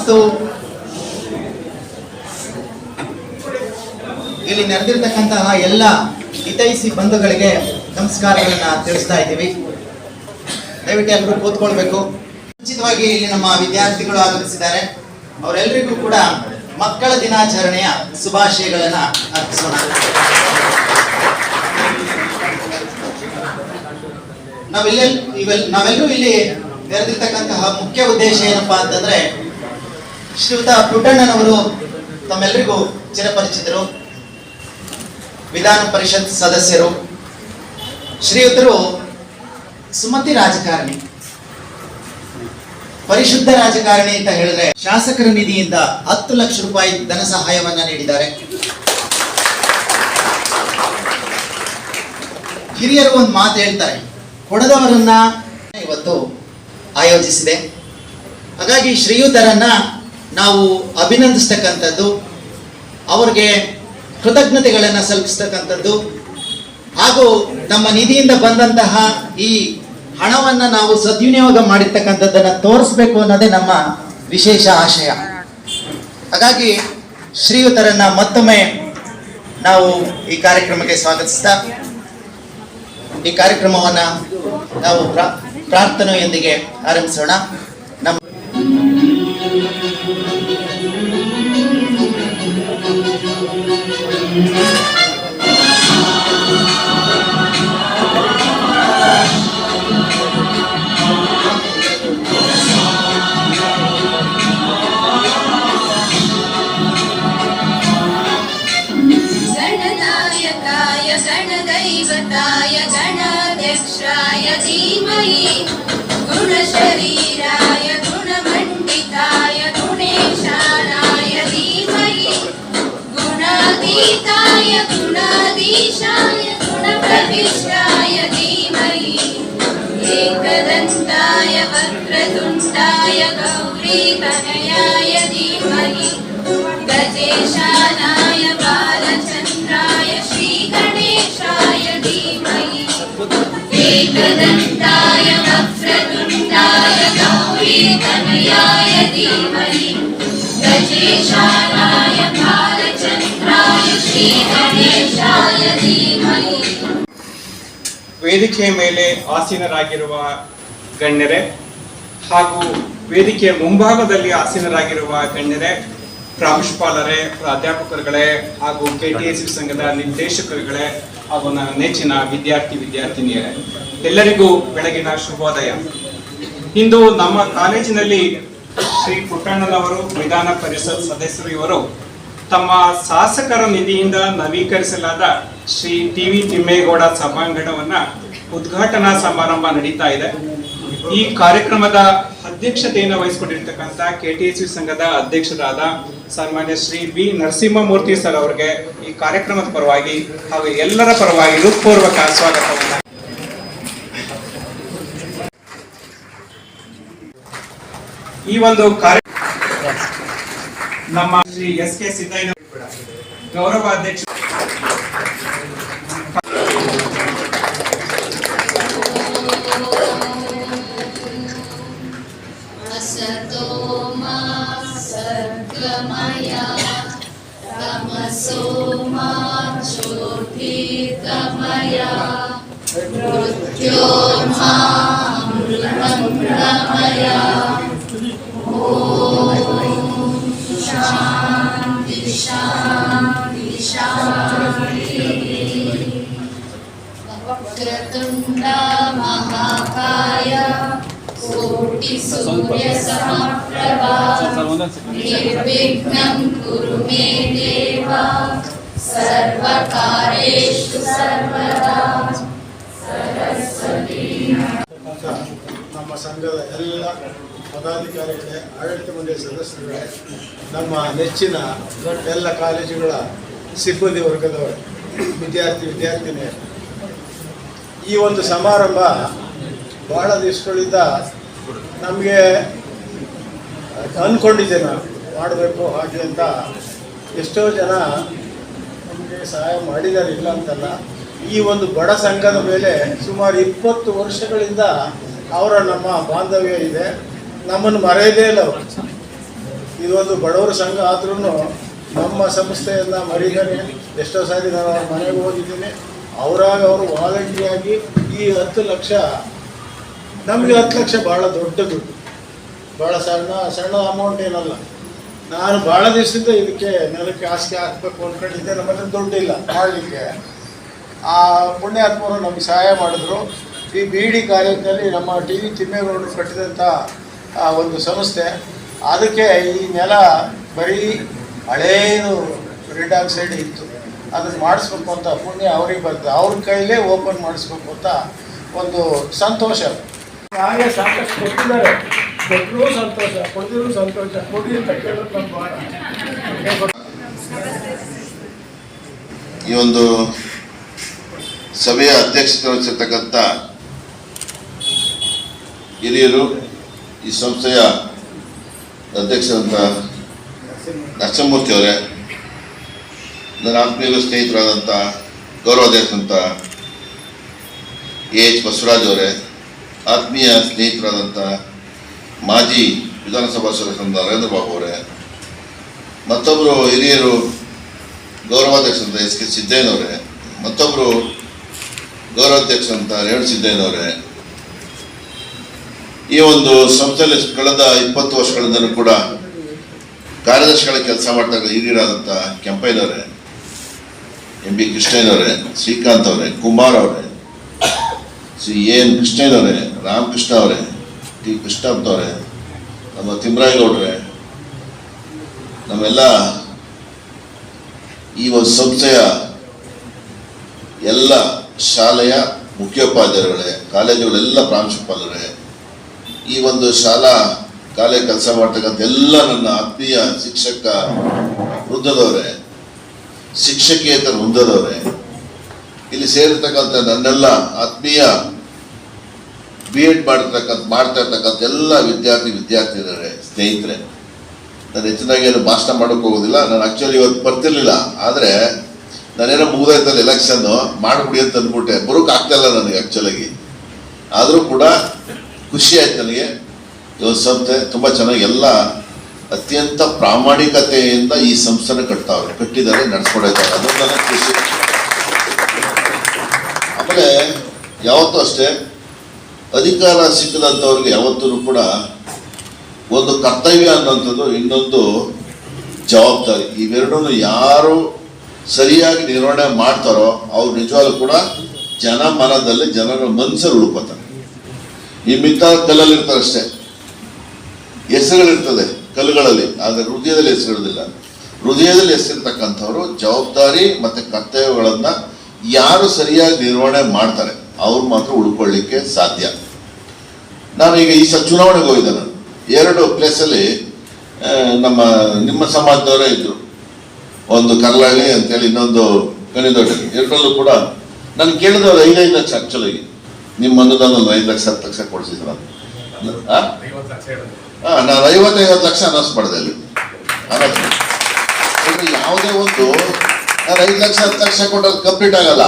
ಮತ್ತು ಇಲ್ಲಿ ನೆರೆದಿರ್ತಕ್ಕಂತಹ ಎಲ್ಲ ಹಿತೈಷಿ ಬಂಧುಗಳಿಗೆ ನಮಸ್ಕಾರಗಳನ್ನ ತಿಳಿಸ್ತಾ ಇದ್ದೀವಿ. ದಯವಿಟ್ಟು ಎಲ್ಲರೂ ಕೂತ್ಕೊಳ್ಬೇಕು. ಮುಂಚಿತವಾಗಿ ಇಲ್ಲಿ ನಮ್ಮ ವಿದ್ಯಾರ್ಥಿಗಳು ಆಗಮಿಸಿದ್ದಾರೆ. ಅವರೆಲ್ಲರಿಗೂ ಕೂಡ ಮಕ್ಕಳ ದಿನಾಚರಣೆಯ ಶುಭಾಶಯಗಳನ್ನ ಅರ್ಪಿಸೋಣ. ನಾವೆಲ್ಲರೂ ಇಲ್ಲಿ ನೆರೆದಿರ್ತಕ್ಕಂತಹ ಮುಖ್ಯ ಉದ್ದೇಶ ಏನಪ್ಪಾ ಅಂತಂದ್ರೆ, ಶ್ರೀಯುತ ಪುಟ್ಟಣ್ಣನವರು ತಮ್ಮೆಲ್ಲರಿಗೂ ಚಿರಪರಿಚಿತರು, ವಿಧಾನ ಪರಿಷತ್ ಸದಸ್ಯರು. ಶ್ರೀಯುತರು ಸುಮತಿ ರಾಜಕಾರಣಿ, ಪರಿಶುದ್ಧ ರಾಜಕಾರಣಿ ಅಂತ ಹೇಳಿದ್ರೆ ಶಾಸಕರ ನಿಧಿಯಿಂದ 10 ಲಕ್ಷ ರೂಪಾಯಿ ಧನ ಸಹಾಯವನ್ನ ನೀಡಿದ್ದಾರೆ. ಹಿರಿಯರು ಒಂದು ಮಾತು ಹೇಳ್ತಾರೆ, ಕೊಡದವರನ್ನ ಇವತ್ತು ಆಯೋಜಿಸಿದೆ. ಹಾಗಾಗಿ ಶ್ರೀಯುತರನ್ನ ನಾವು ಅಭಿನಂದಿಸ್ತಕ್ಕಂಥದ್ದು, ಅವ್ರಿಗೆ ಕೃತಜ್ಞತೆಗಳನ್ನು ಸಲ್ಲಿಸ್ತಕ್ಕಂಥದ್ದು, ಹಾಗೂ ನಮ್ಮ ನಿಧಿಯಿಂದ ಬಂದಂತಹ ಈ ಹಣವನ್ನ ನಾವು ಸದ್ವಿನಿಯೋಗ ಮಾಡಿರ್ತಕ್ಕಂಥದ್ದನ್ನ ತೋರಿಸ್ಬೇಕು ಅನ್ನೋದೇ ನಮ್ಮ ವಿಶೇಷ ಆಶಯ. ಹಾಗಾಗಿ ಶ್ರೀಯುತರನ್ನ ಮತ್ತೊಮ್ಮೆ ನಾವು ಈ ಕಾರ್ಯಕ್ರಮಕ್ಕೆ ಸ್ವಾಗತಿಸ್ತಾ ಈ ಕಾರ್ಯಕ್ರಮವನ್ನ ನಾವು ಪ್ರಾರ್ಥನೆಯೊಂದಿಗೆ ಆರಂಭಿಸೋಣ. ನಮ್ಮ गणदैवताय गणाध्यक्षाय धीमहि गुणशरीराय गुणमण्डिताय गुणेशानाय धीमहि गुणातीताय गुणाधीशाय गुणप्रविष्टाय धीमहि एकदन्ताय वक्रतुण्डाय गौरीतनयाय धीमहि गजेशानाय बालचन्द्राय श्रीगणेशाय धीमहि एकदन्ताय वक्रतुण्डाय गौरीतनयाय धीमहि गजेशानाय बालचन्द्राय श्रीगणेशाय धीमहि. ವೇದಿಕೆಯ ಮೇಲೆ ಆಸೀನರಾಗಿರುವ ಗಣ್ಯರೇ ಹಾಗೂ ವೇದಿಕೆಯ ಮುಂಭಾಗದಲ್ಲಿ ಆಸೀನರಾಗಿರುವ ಗಣ್ಯರೇ, ಪ್ರಾಂಶುಪಾಲರೇ, ಪ್ರಾಧ್ಯಾಪಕರುಗಳೇ ಹಾಗೂ KTSU ಸಂಘದ ನಿರ್ದೇಶಕರುಗಳೇ ಹಾಗೂ ನನ್ನ ನೆಚ್ಚಿನ ವಿದ್ಯಾರ್ಥಿನಿಯರೇ, ಎಲ್ಲರಿಗೂ ಬೆಳಗಿನ ಶುಭೋದಯ. ಇಂದು ನಮ್ಮ ಕಾಲೇಜಿನಲ್ಲಿ ಶ್ರೀ ಪುಟ್ಟಣ್ಣನವರು, ವಿಧಾನ ಪರಿಷತ್ ಸದಸ್ಯರು ಇವರು ತಮ್ಮ ಶಾಸಕರ ನಿಧಿಯಿಂದ ನವೀಕರಿಸಲಾದ ಶ್ರೀ TV ತಿಮ್ಮೇಗೌಡ ಸಭಾಂಗಣವನ್ನ ಉದ್ಘಾಟನಾ ಸಮಾರಂಭ ನಡೀತಾ ಇದೆ. ಈ ಕಾರ್ಯಕ್ರಮದ ಅಧ್ಯಕ್ಷತೆಯನ್ನು ವಹಿಸಿಕೊಂಡಿರ್ತಕ್ಕಂಥ KTSU ಸಂಘದ ಅಧ್ಯಕ್ಷರಾದ ಸನ್ಮಾನ್ಯ ಶ್ರೀ B ನರಸಿಂಹಮೂರ್ತಿ ಸರ್ ಅವರಿಗೆ ಈ ಕಾರ್ಯಕ್ರಮದ ಪರವಾಗಿ ಹಾಗೂ ಎಲ್ಲರ ಪರವಾಗಿ ಹೃತ್ಪೂರ್ವಕ ಸ್ವಾಗತವನ್ನ. ಈ ಒಂದು ನಮ್ಮ ಶ್ರೀ SK ಸಿದ್ದಯ್ಯ ಗೌರವ ಅಧ್ಯಕ್ಷ वक्रतुण्डा महाकाय कोटि सूर्य समप्रभा निर्विघ्नं कुरु मे देव सर्वकार्येषु सर्वदा सरस्वती. ನಮ್ಮ ಸಂಘದ ಎಲ್ಲ ಪದಾಧಿಕಾರಿಗಳೇ, ಆಡಳಿತ ಮಂಡಳಿ ಸದಸ್ಯರುಗಳೇ, ನಮ್ಮ ನೆಚ್ಚಿನ ಎಲ್ಲ ಕಾಲೇಜುಗಳ ಸಿಬ್ಬಂದಿ ವರ್ಗದವರು, ವಿದ್ಯಾರ್ಥಿನಿಯರು, ಈ ಒಂದು ಸಮಾರಂಭ ಬಹಳ ದಿವಸಗಳಿಂದ ನಮಗೆ ಅಂದ್ಕೊಂಡಿದ್ದೆ, ನಾನು ಮಾಡಬೇಕು ಹಾಗೆ ಅಂತ. ಎಷ್ಟೋ ಜನ ನಮಗೆ ಸಹಾಯ ಮಾಡಿದ್ದಾರೆ, ಇಲ್ಲ ಅಂತಲ್ಲ. ಈ ಒಂದು ಬಡ ಸಂಘದ ಮೇಲೆ ಸುಮಾರು 20 ವರ್ಷಗಳಿಂದ ಅವರ ನಮ್ಮ ಬಾಂಧವ್ಯ ಇದೆ. ನಮ್ಮನ್ನು ಮರೆಯದೇ ಇಲ್ಲ ಅವರು. ಇದೊಂದು ಬಡವರ ಸಂಘ ಆದ್ರೂ ನಮ್ಮ ಸಂಸ್ಥೆಯನ್ನು ಮರಿದೇನೆ ಎಷ್ಟೋ ಸಾರಿ ನಾನು ಅವ್ರ ಮನೆಗೆ ಹೋಗಿದ್ದೀನಿ. ಅವರಾಗ ಅವರು ವಾಲಂಟಿಯಾಗಿ ಈ 10 ಲಕ್ಷ, ನಮಗೆ 10 ಲಕ್ಷ ಭಾಳ ದೊಡ್ಡ ದುಡ್ಡು, ಭಾಳ ಸಣ್ಣ ಅಮೌಂಟ್ ಏನಲ್ಲ. ನಾನು ಭಾಳ ದಿವಸದಿಂದ ಇದಕ್ಕೆ ನೆಲಕ್ಕೆ ಹಾಸಿಗೆ ಹಾಕಬೇಕು ಅಂದ್ಕೊಂಡಿದ್ದೆ. ನಮ್ಮ ಹತ್ರ ದುಡ್ಡಿಲ್ಲ ಮಾಡಲಿಕ್ಕೆ. ಆ ಪುಣ್ಯಾತ್ಮರು ನಮಗೆ ಸಹಾಯ ಮಾಡಿದ್ರು. ಈ ಬೀಡಿ ಕಾರ್ಯಕ್ರಮದಲ್ಲಿ ನಮ್ಮ ಟಿ ವಿ ತಿಮ್ಮೇಗೌಡರು ಕಟ್ಟಿದಂಥ ಒಂದು ಸಂಸ್ಥೆ, ಅದಕ್ಕೆ ಈ ನೆಲ ಬರೀ ಹಳೇದು ರೆಡ್ ಆಕ್ಸೈಡ್ ಇತ್ತು, ಅದನ್ನು ಮಾಡಿಸ್ಬೇಕು ಅಂತ ಪುಣ್ಯ ಅವ್ರಿಗೆ ಬರ್ತದೆ. ಅವ್ರ ಕೈಲೇ ಓಪನ್ ಮಾಡಿಸ್ಬೇಕು ಅಂತ ಒಂದು ಸಂತೋಷ. ಹಾಗೆ ಸಾಕಷ್ಟು ಕೊಟ್ಟಿದ್ದಾರೆ, ಕೊಟ್ಟರೂ ಸಂತೋಷ, ಕೊಟ್ಟಿದ್ರು ಸಂತೋಷ. ಕೊಡಿ ಅಂತ ಕೇಳೋದು ನಮ್ಮ ಭಾಳ. ಈ ಒಂದು ಸಭೆಯ ಅಧ್ಯಕ್ಷತೆ ವಹಿಸಿರ್ತಕ್ಕಂಥ ಹಿರಿಯರು, ಈ ಸಂಸ್ಥೆಯ ಅಧ್ಯಕ್ಷರಂತ ನರಸಿಂಹಮೂರ್ತಿ ಅವರೇ, ನನ್ನ ಆತ್ಮೀಯ ಸ್ನೇಹಿತರಾದಂಥ ಗೌರವಾಧ್ಯಕ್ಷರಂತ ಎಚ್ ಬಸವರಾಜ್ ಅವರೇ, ಆತ್ಮೀಯ ಸ್ನೇಹಿತರಾದಂಥ ಮಾಜಿ ವಿಧಾನಸಭಾ ಸದಸ್ಯರಾದ ನರೇಂದ್ರ ಬಾಬು ಅವರೇ, ಮತ್ತೊಬ್ಬರು ಹಿರಿಯರು ಗೌರವಾಧ್ಯಕ್ಷರಂತ ಎಸ್ ಕೆ ಸಿದ್ದಯ್ಯನವರೇ, ಮತ್ತೊಬ್ಬರು ಗೌರವಾಧ್ಯಕ್ಷರಂತ ರೇವಣ ಸಿದ್ದಯ್ಯನವರೇ, ಈ ಒಂದು ಸಂಸ್ಥೆಯಲ್ಲಿ ಕಳೆದ 20 ವರ್ಷಗಳಿಂದಲೂ ಕೂಡ ಕಾರ್ಯದರ್ಶಿಗಳ ಕೆಲಸ ಮಾಡ್ತಾ ಇದ್ದ ಹಿರಿಯರಾದಂಥ ಕೆಂಪಯ್ಯನವರೇ, ಎಂ ಬಿ ಕೃಷ್ಣಯ್ಯನವರೇ, ಶ್ರೀಕಾಂತ್ ಅವರೇ, ಕುಮಾರ್ ಅವರೇ, ಶ್ರೀ ಎನ್ ಕೃಷ್ಣಯ್ಯನವರೇ, ರಾಮಕೃಷ್ಣ ಅವರೇ, ಟಿ ಕೃಷ್ಣಪ್ಪ ಅವರೇ, ನಮ್ಮ ತಿಮ್ಮರಾಯಗೌಡ್ರೆ, ನಮ್ಮೆಲ್ಲ ಈ ಒಂದು ಸಂಸ್ಥೆಯ ಎಲ್ಲ ಶಾಲೆಯ ಮುಖ್ಯೋಪಾಧ್ಯಾಯರುಗಳೇ, ಕಾಲೇಜುಗಳೆಲ್ಲ ಪ್ರಾಂಶುಪಾಲರೇ, ಈ ಒಂದು ಶಾಲಾ ಕಾಲೇ ಕೆಲಸ ಮಾಡ್ತಕ್ಕಂಥ ಎಲ್ಲ ನನ್ನ ಆತ್ಮೀಯ ಶಿಕ್ಷಕ ವೃಂದದವರೇ, ಶಿಕ್ಷಕಿಯೇತರ ವೃಂದದವರೇ, ಇಲ್ಲಿ ಸೇರಿರ್ತಕ್ಕಂಥ ನನ್ನೆಲ್ಲ ಆತ್ಮೀಯ BEd ಮಾಡ್ತಾ ಇರ್ತಕ್ಕಂಥ ಎಲ್ಲ ವಿದ್ಯಾರ್ಥಿನಿಯರೇ, ಸ್ನೇಹಿತರೆ, ನಾನು ಹೆಚ್ಚಿನಾಗಿ ಏನು ಭಾಷಣ ಮಾಡೋಕ್ಕೆ ಹೋಗೋದಿಲ್ಲ. ನಾನು ಆ್ಯಕ್ಚುಲಿ ಇವತ್ತು ಬರ್ತಿರ್ಲಿಲ್ಲ, ಆದರೆ ನಾನೇನೋ ಮುಗಿದಾಯ್ತಲ್ಲ ಎಲೆಕ್ಷನ್ನು ಮಾಡಿಬಿಡಿ ಅಂತ ಅಂದ್ಬಿಟ್ಟೆ, ಬರೋಕೆ ಆಗ್ತಾಯಿಲ್ಲ ನನಗೆ ಆ್ಯಕ್ಚುಲಾಗಿ. ಆದರೂ ಕೂಡ ಖುಷಿ ಆಯ್ತು ನನಗೆ. ಇವತ್ತು ಸಂಸ್ಥೆ ತುಂಬ ಚೆನ್ನಾಗಿ ಎಲ್ಲ ಅತ್ಯಂತ ಪ್ರಾಮಾಣಿಕತೆಯಿಂದ ಈ ಸಂಸ್ಥೆನ ಕಟ್ಟಿದ್ದಾರೆ, ನಡೆಸ್ಕೊಳ್ತಾರೆ. ಅದೊಂದು ನನಗೆ ಖುಷಿ. ಆಮೇಲೆ ಯಾವತ್ತೂ ಅಷ್ಟೇ, ಅಧಿಕಾರ ಸಿಕ್ಕದಂಥವ್ರಿಗೆ ಯಾವತ್ತೂ ಕೂಡ ಒಂದು ಕರ್ತವ್ಯ ಅನ್ನೋಂಥದ್ದು, ಇನ್ನೊಂದು ಜವಾಬ್ದಾರಿ, ಇವೆರಡನ್ನು ಯಾರು ಸರಿಯಾಗಿ ನಿರ್ವಹಣೆ ಮಾಡ್ತಾರೋ ಅವ್ರು ನಿಜವಾಗ್ಲೂ ಕೂಡ ಜನಮನದಲ್ಲಿ, ಜನರ ಮನಸ್ಸಲ್ಲಿ ಉಳ್ಕೋತಾರೆ. ಈ ಮಿತ್ತ ಕಲ್ಲಲ್ಲಿ ಇರ್ತಾರೆ ಅಷ್ಟೇ, ಹೆಸರುಗಳಿರ್ತದೆ ಕಲ್ಲುಗಳಲ್ಲಿ, ಆದರೆ ಹೃದಯದಲ್ಲಿ ಹೆಸರಿರೋದಿಲ್ಲ. ಹೃದಯದಲ್ಲಿ ಹೆಸರಿರ್ತಕ್ಕಂಥವ್ರು ಜವಾಬ್ದಾರಿ ಮತ್ತು ಕರ್ತವ್ಯಗಳನ್ನು ಯಾರು ಸರಿಯಾಗಿ ನಿರ್ವಹಣೆ ಮಾಡ್ತಾರೆ ಅವ್ರು ಮಾತ್ರ ಉಳ್ಕೊಳ್ಳಿಕ್ಕೆ ಸಾಧ್ಯ. ನಾನು ಈಗ ಈ ಸಲ ಚುನಾವಣೆಗೆ ಹೋಗಿದ್ದೆ. ನಾನು 2 ಪ್ಲೇಸಲ್ಲಿ ನಿಮ್ಮ ಸಮಾಜದವರೇ ಇದ್ದರು. ಒಂದು ಕರ್ಲಹಳ್ಳಿ ಅಂತೇಳಿ, ಇನ್ನೊಂದು ಕಣಿದೊಡ್ಡಿ. ಎರಡರಲ್ಲೂ ಕೂಡ ನಾನು ಕೇಳಿದವ್ರು 5 ಲಕ್ಷ ಆ್ಯಕ್ಚುಲಾಗಿ. ನಿಮ್ಮ ಅನುದಾನ 5 ಲಕ್ಷ 10 ಲಕ್ಷ ಕೊಡಿಸಿದ್ರು. ನಾನು 50 ಲಕ್ಷ ಅನೌನ್ಸ್ ಮಾಡಿದೆ ಅಲ್ಲಿ. ಯಾವುದೇ ಒಂದು ನಾನು 5 ಲಕ್ಷ 10 ಲಕ್ಷ ಕೊಟ್ಟರೆ ಕಂಪ್ಲೀಟ್ ಆಗಲ್ಲ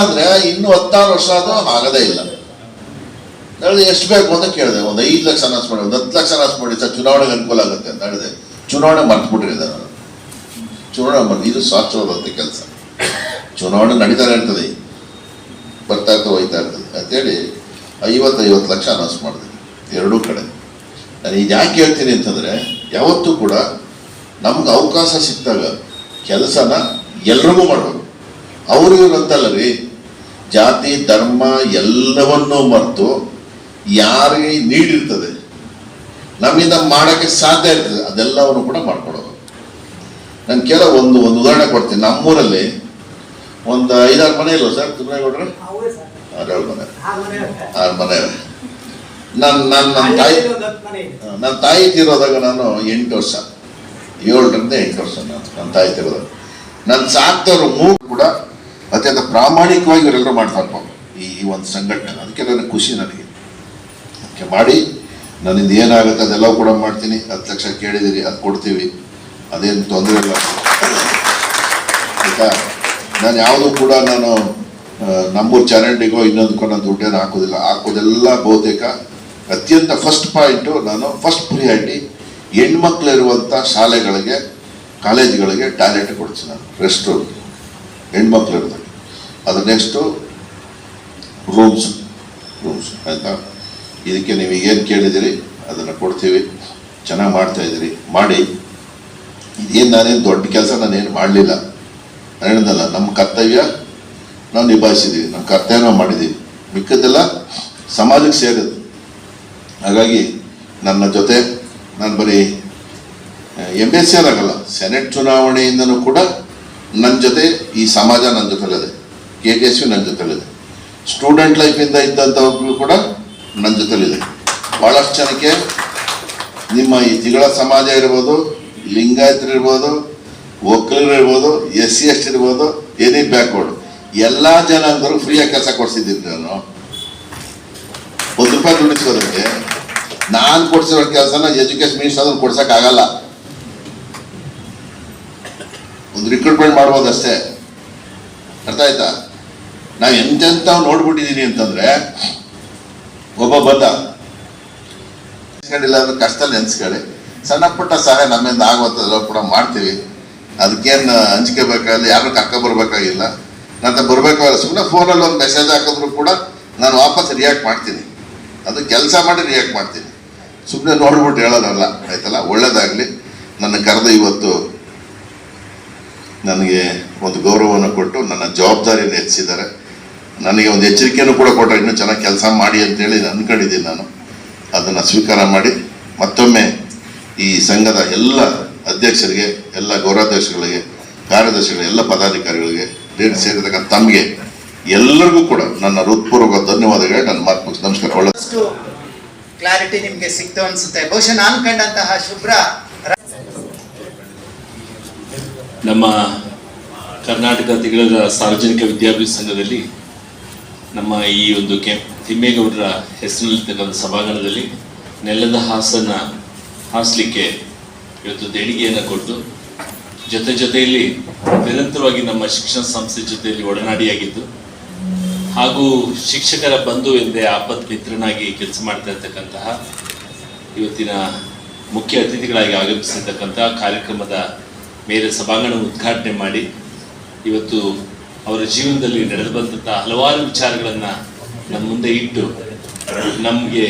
ಅಂದರೆ ಇನ್ನೂ 16 ವರ್ಷ ಆದರೂ ಆಗದೇ ಇಲ್ಲ. ಹೇಳಿದೆ ಎಷ್ಟು ಬೇಕು ಅಂತ ಕೇಳಿದೆ. ಒಂದು 5 ಲಕ್ಷ ಅನೌನ್ಸ್ ಮಾಡಿ, ಒಂದು 10 ಲಕ್ಷ ಅನೌನ್ಸ್ ಮಾಡಿ ಸರ್, ಚುನಾವಣೆಗೆ ಅನುಕೂಲ ಆಗುತ್ತೆ ಅಂತ ಹೇಳಿದೆ. ಚುನಾವಣೆ ಮರ್ತ್ಬಿಟ್ಟಿದೆ ನಾನು. ಇದು ಶಾಶ್ವತವಾದ ಕೆಲಸ. ಚುನಾವಣೆ ನಡೀತಾನೆ ಇರ್ತದೆ, ಬರ್ತಾ ಇರ್ತದೆ, ಹೋಯ್ತಾ ಇರ್ತದೆ ಅಂತೇಳಿ 50 ಲಕ್ಷ ಅನೌನ್ಸ್ ಮಾಡಿದೆ ಎರಡೂ ಕಡೆ. ನಾನು ಇದು ಯಾಕೆ ಹೇಳ್ತೀನಿ ಅಂತಂದರೆ, ಯಾವತ್ತೂ ಕೂಡ ನಮ್ಗೆ ಅವಕಾಶ ಸಿಕ್ಕಿದಾಗ ಕೆಲಸನ ಎಲ್ರಿಗೂ ಮಾಡಬೇಕು. ಅವರು ಇವರು ಅಂತಲ್ಲ ರೀ, ಜಾತಿ ಧರ್ಮ ಎಲ್ಲವನ್ನೂ ಮರೆತು ಯಾರಿಗೆ ನೀಡಿರ್ತದೆ, ನಮ್ಮಿಂದ ಮಾಡೋಕ್ಕೆ ಸಾಧ್ಯ ಇರ್ತದೆ, ಅದೆಲ್ಲವನ್ನು ಕೂಡ ಮಾಡ್ಕೊಡೋದು. ನಾನು ಒಂದು ಉದಾಹರಣೆ ಕೊಡ್ತೀನಿ. ನಮ್ಮೂರಲ್ಲಿ ಒಂದು 5-6 ಮನೆ ಇಲ್ವ ಸರ್ ತಿಮ್ಮರಾಯಗೌಡ್ರೆ? 6 ಮನೆ. ನನ್ನ ತಾಯಿ ತೀರೋದಾಗ ನಾನು 8 ವರ್ಷ, 7ರಿಂದ 8 ವರ್ಷ ನನ್ನ ತಾಯಿ ತೀರೋದಾಗ. ನನ್ನ ಸಾಕ್ತವ್ರು 3 ಕೂಡ ಅತ್ಯಂತ ಪ್ರಾಮಾಣಿಕವಾಗಿ ಇವರೆಲ್ಲರೂ ಮಾಡ್ತಾ ಇರ್ಬೋದು ಈ ಒಂದು ಸಂಘಟನೆ. ಅದಕ್ಕೆ ನನಗೆ ಖುಷಿ. ನನಗೆ ಅದಕ್ಕೆ ಮಾಡಿ ನನ್ನಿಂದ ಏನಾಗುತ್ತೆ ಅದೆಲ್ಲ ಕೂಡ ಮಾಡ್ತೀನಿ. 10 ಲಕ್ಷ ಕೇಳಿದ್ದೀರಿ, ಅದು ಕೊಡ್ತೀವಿ, ಅದೇನು ತೊಂದರೆ ಇಲ್ಲ ಆಯಿತಾ. ನಾನು ಯಾವುದೂ ಕೂಡ ನಮ್ಮೂರು ಚರಂಡಿಗೋ ಇನ್ನೊಂದಕ್ಕೋ ನಾನು ದುಡ್ಡೇನು ಹಾಕೋದಿಲ್ಲ. ಹಾಕೋದೆಲ್ಲ ಬಹುತೇಕ ಅತ್ಯಂತ ಫಸ್ಟ್ ಪಾಯಿಂಟು, ನಾನು ಫಸ್ಟ್ ಪ್ರಿಯಾರಿಟಿ ಹೆಣ್ಮಕ್ಳು ಇರುವಂಥ ಶಾಲೆಗಳಿಗೆ ಕಾಲೇಜ್ಗಳಿಗೆ ಟಾಯ್ಲೆಟ್ ಕೊಡ್ತೀನಿ ನಾನು, ರೆಸ್ಟ್ ರೂಮ್ ಹೆಣ್ಮಕ್ಳು ಇರೋದು. ಅದು ನೆಕ್ಸ್ಟು ರೂಮ್ಸ್ ಆಯಿತಾ. ಇದಕ್ಕೆ ನೀವು ಏನು ಕೇಳಿದಿರಿ ಅದನ್ನು ಕೊಡ್ತೀವಿ. ಚೆನ್ನಾಗಿ ಮಾಡ್ತಾಯಿದ್ದೀರಿ, ಮಾಡಿ. ಇದೇನು ನಾನೇನು ದೊಡ್ಡ ಕೆಲಸ ನಾನೇನು ಮಾಡಲಿಲ್ಲ, ನಾನು ಹೇಳಿದ್ನಲ್ಲ, ನಮ್ಮ ಕರ್ತವ್ಯ ನಾವು ನಿಭಾಯಿಸಿದ್ದೀವಿ, ನಮ್ಮ ಕರ್ತವ್ಯ ನಾವು ಮಾಡಿದ್ದೀವಿ, ಮಿಕ್ಕದ್ದೆಲ್ಲ ಸಮಾಜಕ್ಕೆ ಸೇರಿದ್ದು. ಹಾಗಾಗಿ ನನ್ನ ಜೊತೆ ನಾನು ಬರೀ MSc ಆಗಲ್ಲ, ಸೆನೆಟ್ ಚುನಾವಣೆಯಿಂದನೂ ಕೂಡ ನನ್ನ ಜೊತೆ ಈ ಸಮಾಜ ನನ್ನ ಜೊತೆಲಿದೆ, KTSU ನನ್ನ ಜೊತೆಲಿದೆ, ಸ್ಟೂಡೆಂಟ್ ಲೈಫಿಂದ ಇದ್ದಂಥವ್ರು ಕೂಡ ನನ್ನ ಜೊತೆಲಿದೆ. ಭಾಳಷ್ಟು ಜನಕ್ಕೆ ನಿಮ್ಮ ಈ ತಿಗಳ ಸಮಾಜ ಇರ್ಬೋದು, ಲಿಂಗಾಯತರು ಇರ್ಬೋದು, ಒಕ್ಕಲಿಗರು ಇರ್ಬೋದು, SC ST ಇರ್ಬೋದು, ಎನಿ ಬ್ಯಾಕ್ವರ್ಡ್ ಎಲ್ಲ ಜನಾಂಗರು ಫ್ರೀಯಾಗಿ ಕೆಲಸ ಕೊಡಿಸಿದ್ದೀನಿ ನಾನು. ₹1 ದುಡಿಸೋದಕ್ಕೆ ನಾನು ಕೊಡಿಸಿರೋ ಕೆಲಸನ ಎಜುಕೇಶನ್ ಮಿನಿಸ್ಟರ್ ಅದನ್ನು ಕೊಡ್ಸೋಕ್ಕಾಗಲ್ಲ. ಒಂದು ರಿಕ್ರೂಟ್ಮೆಂಟ್ ಮಾಡ್ಬೋದು ಅಷ್ಟೇ. ಅರ್ಥ ಆಯ್ತಾ? ನಾವು ಎಂತೆಂಥವು ನೋಡ್ಬಿಟ್ಟಿದ್ದೀನಿ ಅಂತಂದ್ರೆ, ಒಬ್ಬ ಬಂದ ನೆನ್ಸ್ಕೊಂಡಿಲ್ಲ ಅಂದ್ರೆ ಕಷ್ಟದಲ್ಲಿ ನೆನ್ಸ್ಕೊಳ್ಳಿ, ಸಣ್ಣ ಪುಟ್ಟ ಸಹಾಯ ನಮ್ಮಿಂದ ಆಗುವಂಥದ್ದೆಲ್ಲ ಕೂಡ ಮಾಡ್ತೀವಿ. ಅದಕ್ಕೇನು ಹಂಚಿಕೆ ಬೇಕಾಗಿಲ್ಲ, ಯಾರು ಕರ್ಕೊಬರ್ಬೇಕಾಗಿಲ್ಲ, ನಂತ ಬರಬೇಕಾಗಿಲ್ಲ. ಸುಮ್ಮನೆ ಫೋನಲ್ಲಿ ಒಂದು ಮೆಸೇಜ್ ಹಾಕಿದ್ರು ಕೂಡ ನಾನು ವಾಪಸ್ ರಿಯಾಕ್ಟ್ ಮಾಡ್ತೀನಿ. ಅದು ಕೆಲಸ ಮಾಡಿ ರಿಯಾಕ್ಟ್ ಮಾಡ್ತೀನಿ, ಸುಮ್ಮನೆ ನೋಡ್ಬಿಟ್ಟು ಹೇಳೋದಲ್ಲ. ಆಯ್ತಲ್ಲ, ಒಳ್ಳೇದಾಗಲಿ. ನನ್ನ ಕರೆದು ಇವತ್ತು ನನಗೆ ಒಂದು ಗೌರವವನ್ನು ಕೊಟ್ಟು ನನ್ನ ಜವಾಬ್ದಾರಿಯನ್ನು ಹೆಚ್ಚಿದ್ದಾರೆ. ನನಗೆ ಒಂದು ಎಚ್ಚರಿಕೆಯನ್ನು ಕೂಡ ಕೊಟ್ಟರೆ ಇನ್ನೂ ಚೆನ್ನಾಗಿ ಕೆಲಸ ಮಾಡಿ ಅಂತೇಳಿ ಅಂದ್ಕೊಂಡಿದ್ದೀನಿ. ನಾನು ಅದನ್ನು ಸ್ವೀಕಾರ ಮಾಡಿ ಮತ್ತೊಮ್ಮೆ ಈ ಸಂಘದ ಎಲ್ಲ ಅಧ್ಯಕ್ಷರಿಗೆ, ಎಲ್ಲ ಗೌರವಾಧ್ಯಕ್ಷಗಳಿಗೆ, ಕಾರ್ಯದರ್ಶಿಗಳಿಗೆ, ಎಲ್ಲ ಪದಾಧಿಕಾರಿಗಳಿಗೆ, ಸೇರಿರ್ತಕ್ಕಂಥ ತಮಗೆ ಎಲ್ಲರಿಗೂ ಕೂಡ ನನ್ನ ಹೃತ್ಪೂರ್ವಕ ಧನ್ಯವಾದಗಳು. ನನ್ನ ಮಾತು ಮುಗಿಸಿ ನಮಸ್ಕಾರ. ಒಳ್ಳೆ ಕ್ಲಾರಿಟಿ ನಿಮ್ಗೆ ಸಿಕ್ತು ಅನ್ಸುತ್ತೆ. ಬಹುಶಃ ನಾನು ಕಂಡಂತಹ ಶುಭ್ರ ನಮ್ಮ ಕರ್ನಾಟಕ ತಿಗಳರ ಸಾರ್ವಜನಿಕ ವಿದ್ಯಾಭ್ಯಾಸ ಸಂಘದಲ್ಲಿ ನಮ್ಮ ಈ ಒಂದು ತಿಮ್ಮೇಗೌಡರ ಹೆಸರಿನಲ್ಲಿರ್ತಕ್ಕಂಥ ಸಭಾಂಗಣದಲ್ಲಿ ನೆಲದ ಹಾಸಲಿಕ್ಕೆ ಇವತ್ತು ದೇಣಿಗೆಯನ್ನು ಕೊಟ್ಟು ಜೊತೆಯಲ್ಲಿ ನಿರಂತರವಾಗಿ ನಮ್ಮ ಶಿಕ್ಷಣ ಸಂಸ್ಥೆ ಜೊತೆಯಲ್ಲಿ ಒಡನಾಡಿಯಾಗಿದ್ದು ಹಾಗೂ ಶಿಕ್ಷಕರ ಬಂಧು ಎಂದೇ ಆಪತ್ ಮಿತ್ರನಾಗಿ ಕೆಲಸ ಮಾಡ್ತಾ ಇರ್ತಕ್ಕಂತಹ ಇವತ್ತಿನ ಮುಖ್ಯ ಅತಿಥಿಗಳಾಗಿ ಆಗಮಿಸಿರ್ತಕ್ಕಂಥ ಕಾರ್ಯಕ್ರಮದ ಮೇಲೆ ಸಭಾಂಗಣ ಉದ್ಘಾಟನೆ ಮಾಡಿ ಇವತ್ತು ಅವರ ಜೀವನದಲ್ಲಿ ನಡೆದು ಬಂದಂತಹ ಹಲವಾರು ವಿಚಾರಗಳನ್ನು ನಮ್ಮ ಮುಂದೆ ಇಟ್ಟು ನಮಗೆ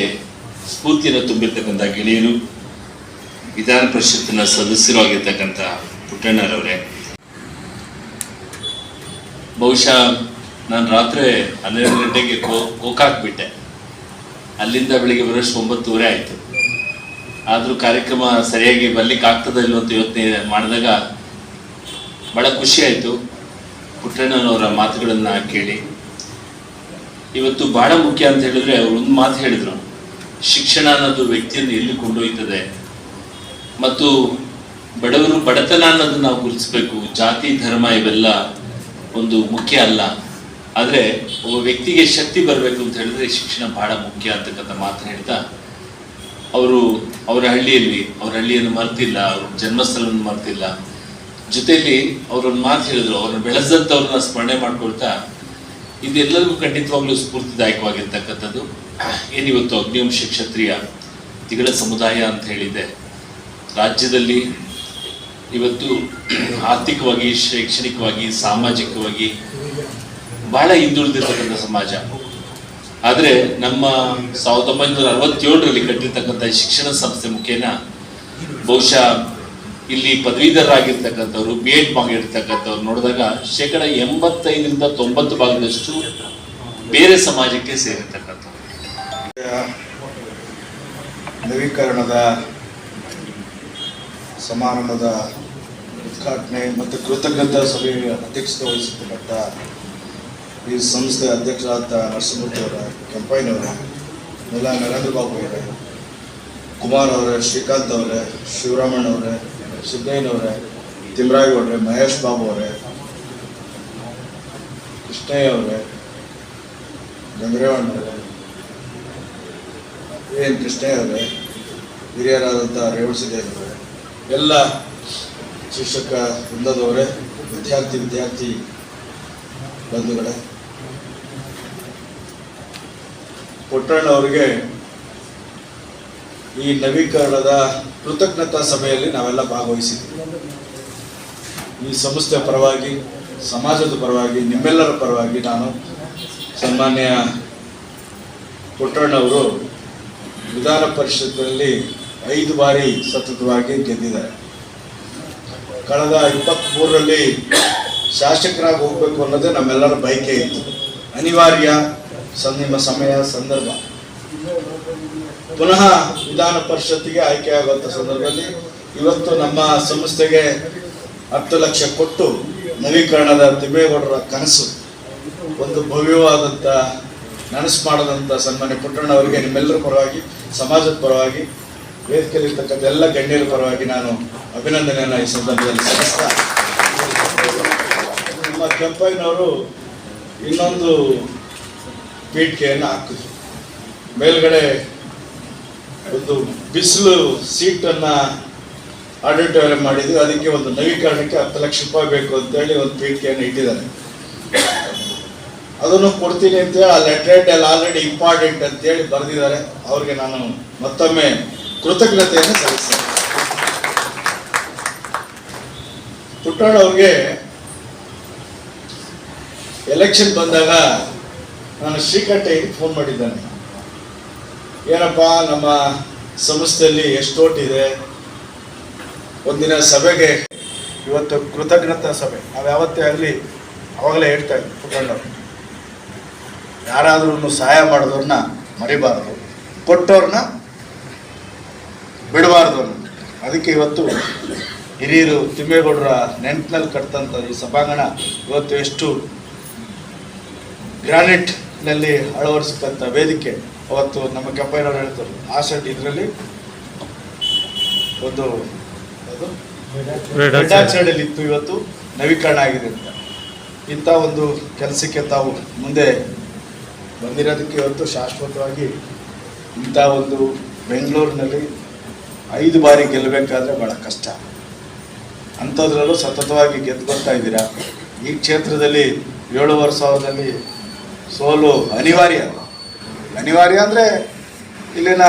ಸ್ಫೂರ್ತಿಯನ್ನು ತುಂಬಿರ್ತಕ್ಕಂಥ ಗೆಳೆಯರು, ವಿಧಾನ ಪರಿಷತ್ತಿನ ಸದಸ್ಯರು ಆಗಿರ್ತಕ್ಕಂಥ ಪುಟ್ಟಣ್ಣರವರೇ, ಬಹುಶಃ ನಾನು ರಾತ್ರಿ 12 ಗಂಟೆಗೆ ಗೋಕಾಕ್ಬಿಟ್ಟೆ. ಅಲ್ಲಿಂದ ಬೆಳಿಗ್ಗೆ ಬರೋಷ್ಟು 9:30 ಆಯಿತು. ಆದರೂ ಕಾರ್ಯಕ್ರಮ ಸರಿಯಾಗಿ ಬರ್ಲಿಕ್ಕೆ ಆಗ್ತದ ಇಲ್ಲೋ ಅಂತ ಯೋಚನೆ ಮಾಡಿದಾಗ ಭಾಳ ಖುಷಿ ಆಯಿತು. ಪುಟ್ಟಣ್ಣನವರ ಮಾತುಗಳನ್ನು ಕೇಳಿ ಇವತ್ತು ಭಾಳ ಮುಖ್ಯ ಅಂತ ಹೇಳಿದ್ರೆ, ಅವರು ಒಂದು ಮಾತು ಹೇಳಿದರು, ಶಿಕ್ಷಣ ಅನ್ನೋದು ವ್ಯಕ್ತಿಯನ್ನು ಎಲ್ಲಿ ಕೊಂಡೊಯ್ತದೆ ಮತ್ತು ಬಡವರು ಬಡತನ ಅನ್ನೋದು ನಾವು ಗುರುತಿಸ್ಬೇಕು. ಜಾತಿ ಧರ್ಮ ಇವೆಲ್ಲ ಒಂದು ಮುಖ್ಯ ಅಲ್ಲ, ಆದರೆ ಒಬ್ಬ ವ್ಯಕ್ತಿಗೆ ಶಕ್ತಿ ಬರಬೇಕು ಅಂತ ಹೇಳಿದ್ರೆ ಶಿಕ್ಷಣ ಬಹಳ ಮುಖ್ಯ ಅಂತಕ್ಕಂಥ ಮಾತನ್ನು ಹೇಳ್ತಾ ಅವರು ಅವರ ಹಳ್ಳಿಯನ್ನು ಮರ್ತಿಲ್ಲ, ಅವ್ರ ಜನ್ಮಸ್ಥಳವನ್ನು ಮರ್ತಿಲ್ಲ. ಜೊತೆಯಲ್ಲಿ ಅವರೊಂದು ಮಾತು ಹೇಳಿದ್ರು, ಅವ್ರನ್ನ ಬೆಳೆಸಂಥವ್ರನ್ನ ಸ್ಮರಣೆ ಮಾಡ್ಕೊಳ್ತಾ ಇದೆಲ್ಲರಿಗೂ ಖಂಡಿತವಾಗ್ಲೂ ಸ್ಫೂರ್ತಿದಾಯಕವಾಗಿರ್ತಕ್ಕಂಥದ್ದು. ಏನಿವತ್ತು ಅಗ್ನಿವಂಶ ಕ್ಷತ್ರಿಯ ತಿಗಳ ಸಮುದಾಯ ಅಂತ ಹೇಳಿದೆ, ರಾಜ್ಯದಲ್ಲಿ ಇವತ್ತು ಆರ್ಥಿಕವಾಗಿ, ಶೈಕ್ಷಣಿಕವಾಗಿ, ಸಾಮಾಜಿಕವಾಗಿ ಬಹಳ ಹಿಂದುಳಿದಿರ್ತಕ್ಕಂಥ ಸಮಾಜ. ಆದರೆ ನಮ್ಮ 1967ರಲ್ಲಿ ಕಟ್ಟಿರ್ತಕ್ಕಂಥ ಶಿಕ್ಷಣ ಸಂಸ್ಥೆ ಮುಖೇನ ಬಹುಶಃ ಇಲ್ಲಿ ಪದವೀಧರರಾಗಿರ್ತಕ್ಕಂಥವ್ರು, BEd ಮಾಡಿರ್ತಕ್ಕಂಥವ್ರು ನೋಡಿದಾಗ 85% 90% ಬೇರೆ ಸಮಾಜಕ್ಕೆ ಸೇರಿರ್ತಕ್ಕಂಥವ್ರು. ನವೀಕರಣದ ಸಮಾರಂಭದ ಉದ್ಘಾಟನೆ ಮತ್ತು ಕೃತಜ್ಞತಾ ಸಭೆಯ ಅಧ್ಯಕ್ಷತೆ ವಹಿಸಿರ್ತಕ್ಕಂಥ ಈ ಸಂಸ್ಥೆ ಅಧ್ಯಕ್ಷರಾದ ನರಸಿಂಹಮೂರ್ತಿ ಅವರ, ಕೆಂಪಯ್ಯನವರೇ, ನರೇಂದ್ರ ಬಾಬು ಅವರೇ, ಕುಮಾರ್ ಅವರೇ, ಶ್ರೀಕಾಂತ್ ಅವರೇ, ಶಿವರಾಮಣ್ಣ ಅವರೇ, ಸಿದ್ದಯ್ಯನವರೇ, ತಿಮ್ಮರಾಯಗೌಡ್ರೆ, ಮಹೇಶ್ ಬಾಬು ಅವರೇ, ಕೃಷ್ಣಯ್ಯ ಅವರೇ, ಗಂಗರೇವಣ್ಣವರೇ, ಕೃಷ್ಣಯ್ಯ ಅವರೇ, ಹಿರಿಯರಾದಂಥ ರೇವಣಸಿದ್ದೇವರೇ, ಎಲ್ಲ ಶಿಕ್ಷಕ ವೃಂದದವರೇ, ವಿದ್ಯಾರ್ಥಿ ಬಂಧುಗಳೇ, ಪುಟ್ಟಣ್ಣ ಅವರಿಗೆ ಈ ನವೀಕರಣದ ಕೃತಜ್ಞತಾ ಸಭೆಯಲ್ಲಿ ನಾವೆಲ್ಲ ಭಾಗವಹಿಸಿದ್ದೀವಿ. ಈ ಸಂಸ್ಥೆಯ ಪರವಾಗಿ, ಸಮಾಜದ ಪರವಾಗಿ, ನಿಮ್ಮೆಲ್ಲರ ಪರವಾಗಿ ನಾನು ಸನ್ಮಾನ್ಯ ಪುಟ್ಟಣ್ಣವರು ವಿಧಾನ ಪರಿಷತ್ತಿನಲ್ಲಿ 5 ಬಾರಿ ಸತತವಾಗಿ ಗೆದ್ದಿದ್ದಾರೆ. ಕಳೆದ 23ರಲ್ಲಿ ಶಾಸಕರಾಗಿ ಹೋಗಬೇಕು ಅನ್ನೋದೇ ನಮ್ಮೆಲ್ಲರ ಬಯಕೆ ಇತ್ತು. ಅನಿವಾರ್ಯ ನಿಮ್ಮ ಸಮಯ ಸಂದರ್ಭ. ಪುನಃ ವಿಧಾನ ಪರಿಷತ್ತಿಗೆ ಆಯ್ಕೆಯಾಗುವಂಥ ಸಂದರ್ಭದಲ್ಲಿ ಇವತ್ತು ನಮ್ಮ ಸಂಸ್ಥೆಗೆ 10 ಲಕ್ಷ ಕೊಟ್ಟು ನವೀಕರಣದ ತಿಮ್ಮೇಗೌಡರ ಕನಸು ಒಂದು ಭವ್ಯವಾದಂಥ ನನಸು ಮಾಡದಂಥ ಸನ್ಮಾನ್ಯ ಪುಟ್ಟಣ್ಣವರಿಗೆ ನಿಮ್ಮೆಲ್ಲರ ಪರವಾಗಿ, ಸಮಾಜದ ಪರವಾಗಿ, ವೇದಿಕೆಯಲ್ಲಿರ್ತಕ್ಕಂಥ ಎಲ್ಲ ಗಣ್ಯರ ಪರವಾಗಿ ನಾನು ಅಭಿನಂದನೆಯನ್ನು ಈ ಸಂದರ್ಭದಲ್ಲಿ ಸಲ್ಲಿಸ್ತಾ, ನಮ್ಮ ಕೆಂಪಯ್ಯನವರು ಇನ್ನೊಂದು ಪೀಠಿಕೆಯನ್ನು ಹಾಕಿದ್ರು. ಮೇಲ್ಗಡೆ ಒಂದು ಬಿಸಿಲು ಸೀಟನ್ನು ಆಡಿಟೋರಿಯಂ ಮಾಡಿದ್ವಿ. ಅದಕ್ಕೆ ಒಂದು ನವೀಕರಣಕ್ಕೆ 10 ಲಕ್ಷ ರೂಪಾಯಿ ಬೇಕು ಅಂತೇಳಿ ಒಂದು ಪೀಠಿಕೆಯನ್ನು ಇಟ್ಟಿದ್ದಾರೆ. ಅದನ್ನು ಕೊಡ್ತೀನಿ ಅಂತೇಳಿ ಆ ಲೆಟರ್ ಆಲ್ರೆಡಿ ಇಂಪಾರ್ಟೆಂಟ್ ಅಂತೇಳಿ ಬರೆದಿದ್ದಾರೆ. ಅವ್ರಿಗೆ ನಾನು ಮತ್ತೊಮ್ಮೆ ಕೃತಜ್ಞತೆಯನ್ನು ಸಲ್ಲಿಸ್ತೇನೆ. ಪುಟ್ಟಣ್ಣವ್ರಿಗೆ ಎಲೆಕ್ಷನ್ ಬಂದಾಗ ನಾನು ಶ್ರೀಕಂಠಯ್ಯಗೆ ಫೋನ್ ಮಾಡಿದ್ದಾನೆ. ಏನಪ್ಪ, ನಮ್ಮ ಸಂಸ್ಥೆಯಲ್ಲಿ ಎಷ್ಟು ಓಟ್ ಇದೆ, ಒಂದಿನ ಸಭೆಗೆ, ಇವತ್ತು ಕೃತಜ್ಞತಾ ಸಭೆ, ನಾವು ಯಾವತ್ತೇ ಆಗಲಿ ಅವಾಗಲೇ ಹೇಳ್ತಾ ಇದ್ವಿ ಪುಟ್ಟಣ್ಣವ್ರು, ಯಾರಾದ್ರೂ ಸಹಾಯ ಮಾಡಿದವ್ರನ್ನ ಮರಿಬಾರ್ದು, ಕೊಟ್ಟವ್ರನ್ನ ಬಿಡಬಾರ್ದು ಅನ್ನೋದು. ಅದಕ್ಕೆ ಇವತ್ತು ಹಿರಿಯರು ತಿಮ್ಮೇಗೌಡರ ನೆನಪಿನಲ್ಲಿ ಕಟ್ತಂಥ ಈ ಸಭಾಂಗಣ ಇವತ್ತು ಎಷ್ಟು ಗ್ರಾನೈಟ್ನಲ್ಲಿ ಅಳವಡಿಸತಕ್ಕಂಥ ವೇದಿಕೆ. ಅವತ್ತು ನಮ್ಮ ಕೆಂಪಯ್ಯನವರು ಹೇಳ್ತಾರೆ, ಆ ಸೆಟ್ ಇದರಲ್ಲಿ ಒಂದು ಸೈಡಲ್ಲಿ ಇತ್ತು, ಇವತ್ತು ನವೀಕರಣ ಆಗಿದೆ ಅಂತ. ಇಂಥ ಒಂದು ಕೆಲಸಕ್ಕೆ ತಾವು ಮುಂದೆ ಬಂದಿರೋದಕ್ಕೆ ಇವತ್ತು ಶಾಶ್ವತವಾಗಿ ಇಂಥ ಒಂದು ಬೆಂಗಳೂರಿನಲ್ಲಿ 5 ಬಾರಿ ಗೆಲ್ಲಬೇಕಾದ್ರೆ ಭಾಳ ಕಷ್ಟ. ಅಂಥದ್ರಲ್ಲೂ ಸತತವಾಗಿ ಗೆದ್ದು ಬರ್ತಾ ಇದ್ದೀರಾ. ಈ ಕ್ಷೇತ್ರದಲ್ಲಿ 7 ಸಾವಿರದಲ್ಲಿ ಸೋಲು ಅನಿವಾರ್ಯ. ಅನಿವಾರ್ಯ ಅಂದರೆ ಇಲ್ಲಿನ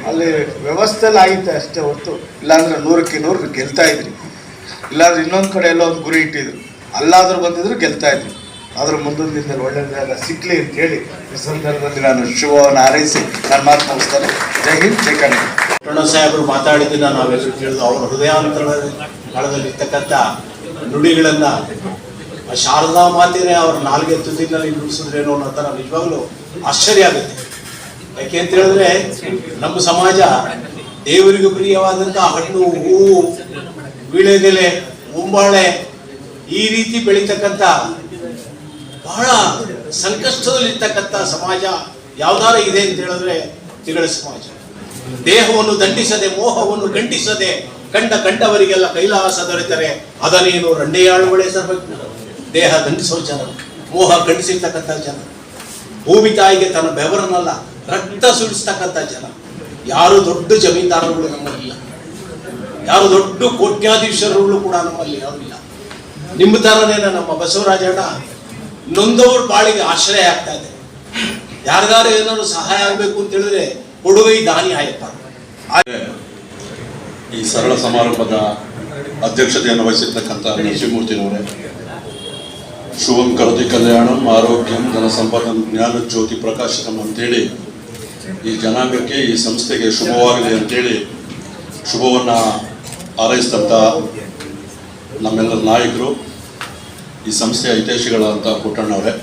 ಅಲ್ಲಿ ವ್ಯವಸ್ಥೆಯಲ್ಲಿ ಆಗಿತ್ತೆ ಅಷ್ಟೇ ಹೊರತು, ಇಲ್ಲಾಂದ್ರೆ 100ಕ್ಕೆ 100 ಗೆಲ್ತಾ ಇದ್ರಿ. ಇಲ್ಲಾಂದ್ರೆ ಇನ್ನೊಂದು ಕಡೆ ಎಲ್ಲ ಒಂದು ಗುರಿ ಇಟ್ಟಿದ್ರು, ಅಲ್ಲಾದ್ರೂ ಬಂದಿದ್ರು ಗೆಲ್ತಾ ಇದ್ರಿ. ಆದ್ರೂ ಮುಂದಿನ ದಿನದಲ್ಲಿ ಒಳ್ಳೆಯದಾದ ಸಿಕ್ಲಿ ಅಂತ ಹೇಳಿ ಈ ಸಂದರ್ಭದಲ್ಲಿ ನಾನು ಶುಭವನ್ನು ಹಾರೈಸಿ ನಾನು ಮಾತು ಮುಗಿಸ್ತೇನೆ. ಜೈ ಹಿಂದ್, ಜೈ ಕನ್ನಡ. ಪುಟ್ಟಣ್ಣ ಸಾಹೇಬರು ಮಾತಾಡಿದ್ದನ್ನ ನಾವೆಲ್ಲರೂ ತಿಳಿದು ಅವರ ಹೃದಯಾಂತರದಲ್ಲಿ ಇರ್ತಕ್ಕಂಥ ನುಡಿಗಳನ್ನ ಶಾರದಾ ಮಾತಿನೇ ಅವ್ರ ನಾಲ್ಗೆ ತುದಿನಲ್ಲಿ ನುಡಿಸಿದ್ರೇನೋ ಅನ್ನೋ ಥರ ನಿಜವಾಗ್ಲೂ ಆಶ್ಚರ್ಯ ಆಗುತ್ತೆ. ಯಾಕೆ ಅಂತ ಹೇಳಿದ್ರೆ ನಮ್ಮ ಸಮಾಜ ದೇವರಿಗೂ ಪ್ರಿಯವಾದಂಥ ಹಣ್ಣು, ಹೂವು, ವೀಳೆದೆಲೆ, ಮುಂಬಾಳೆ ಈ ರೀತಿ ಬೆಳೀತಕ್ಕಂಥ ಬಹಳ ಸಂಕಷ್ಟದಲ್ಲಿರ್ತಕ್ಕಂಥ ಸಮಾಜ ಯಾವ್ದಾರ ಇದೆ ಅಂತ ಹೇಳಿದ್ರೆ ತಿಗಳ ಸಮಾಜ. ದೇಹವನ್ನು ದಂಡಿಸದೆ, ಮೋಹವನ್ನು ಗಂಟಿಸದೆ, ಕಂಡವರಿಗೆಲ್ಲ ಕೈಲಾಸ ದೊರೆತರೆ ಅದನೇನು ರಂಡೆಯಾಳುಗಳೇ ಸರ್ಬೇಕು. ದೇಹ ದಂಡಿಸೋ ಜನ, ಮೋಹ ಗಂಟಿಸಿರ್ತಕ್ಕಂಥ ಜನ, ಭೂಮಿ ತಾಯಿಗೆ ತನ್ನ ಬೆವರನ್ನೆಲ್ಲ ರಕ್ತ ಸುಡಿಸ್ತಕ್ಕಂಥ ಜನ. ಯಾರು ದೊಡ್ಡ ಜಮೀನ್ದಾರರುಗಳು ನಮ್ಮಲ್ಲಿಲ್ಲ, ಯಾರು ದೊಡ್ಡ ಕೋಟ್ಯಾಧೀಶರುಗಳು ಕೂಡ ನಮ್ಮಲ್ಲಿ ಯಾರಿಲ್ಲ. ನಿಮ್ಮ ತರನೇ ನಮ್ಮ ಬಸವರಾಜಣ್ಣ ನೊಂದವ್ರ ಬಾಳಿಗೆ ಆಶ್ರಯ ಆಗ್ತಾ ಇದೆ. ಯಾರಿಗಾರು ಏನಾದ್ರು ಸಹಾಯ ಆಗಬೇಕು ಅಂತ ಹೇಳಿದ್ರೆ ಕೊಡುಗೈ ದಾನಿ ಆಯಪ್ಪ. ಈ ಸರಳ ಸಮಾರಂಭದ ಅಧ್ಯಕ್ಷತೆಯನ್ನು ವಹಿಸಿರ್ತಕ್ಕಂಥ ನರಸಿಂಹಮೂರ್ತಿನವರೇ, ಶುಭಂ ಕರೋತಿ ಕಲ್ಯಾಣಂ ಆರೋಗ್ಯಂ ಧನ ಸಂಪದಂ ಜ್ಞಾನ ಜ್ಯೋತಿ ಪ್ರಕಾಶನಂ ಅಂತೇಳಿ ಈ ಜನಾಂಗಕ್ಕೆ, ಈ ಸಂಸ್ಥೆಗೆ ಶುಭವಾಗಿದೆ ಅಂತೇಳಿ ಶುಭವನ್ನು ಹಾರೈಸಿದಂಥ ನಮ್ಮೆಲ್ಲರ ನಾಯಕರು, ಈ ಸಂಸ್ಥೆಯ ಹಿತೈಷಿಗಳಂತ ಪುಟ್ಟಣ್ಣವರೇ,